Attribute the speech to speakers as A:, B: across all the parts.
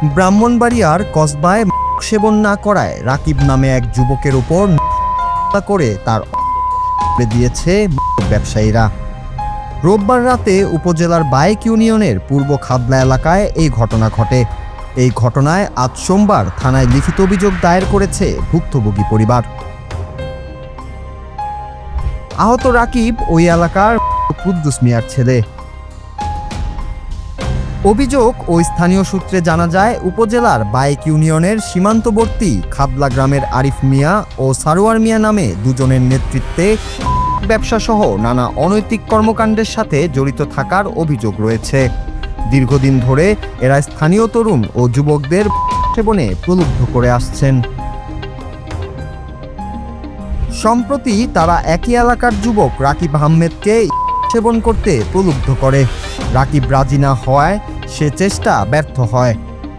A: ব্রাহ্মণবাড়িয়ার কসবায় সেবন না করায় রাকিব নামে এক যুবকের উপর করে তার দিয়েছে ব্যবসায়ীরা। রোববার রাতে উপজেলার বায়েক ইউনিয়নের পূর্ব খাদলা এলাকায় এই ঘটনা ঘটে। এই ঘটনায় আজ সোমবার থানায় লিখিত অভিযোগ দায়ের করেছে ভুক্তভোগী পরিবার। আহত রাকিব ওই এলাকার কুদ্দুস মিয়ার ছেলে। অভিযোগ ও স্থানীয় সূত্রে জানা যায়, উপজেলার বায়েক ইউনিয়নের সীমান্তবর্তী খাদলা গ্রামের আরিফ মিয়া ও সারোয়ার মিয়া নামে দুজনের নেতৃত্বে ব্যবসাসহ নানা অনৈতিক কর্মকাণ্ডের সাথে জড়িত থাকার অভিযোগ রয়েছে। দীর্ঘদিন ধরে এরা স্থানীয় তরুণ ও যুবকদের সেবনে প্রলুব্ধ করে আসছেন। সম্প্রতি তারা একই এলাকার যুবক রাকিব আহমেদকে সেবন করতে প্রলুব্ধ করে। রাকিব রাজি না হওয়ায় সে চেষ্টা ব্যর্থ হয়।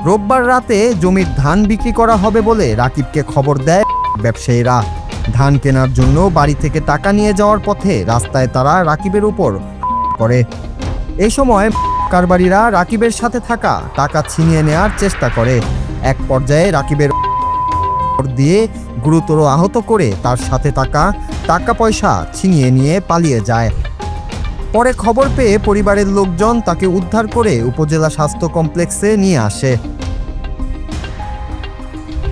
A: রোববার রাতে জমির ধান বিক্রি করা হবে বলে রাকিবকে খবর দেয় ব্যবসায়ীরা। ধান কেনার জন্য বাড়ি থেকে টাকা নিয়ে যাওয়ার পথে রাস্তায় তারা রাকিবের উপর করে। এই সময় কারবারিরা রাকিবের সাথে থাকা টাকা ছিনিয়ে নেওয়ার চেষ্টা করে। এক পর্যায়ে রাকিবের দিয়ে গুরুতর আহত করে তার সাথে থাকা টাকা পয়সা ছিনিয়ে নিয়ে পালিয়ে যায়। পরে খবর পেয়ে পরিবারের লোকজন তাকে উদ্ধার করে উপজেলা স্বাস্থ্য কমপ্লেক্সে নিয়ে আসে।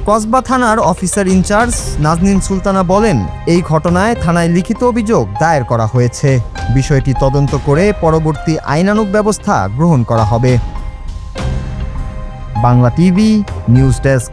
A: কসবা থানার অফিসার ইনচার্জ নাজনীন সুলতানা বলেন, এই ঘটনায় থানায় লিখিত অভিযোগ দায়ের করা হয়েছে। বিষয়টি তদন্ত করে পরবর্তী আইনানুগ ব্যবস্থা গ্রহণ করা হবে। Bangla TV news desk.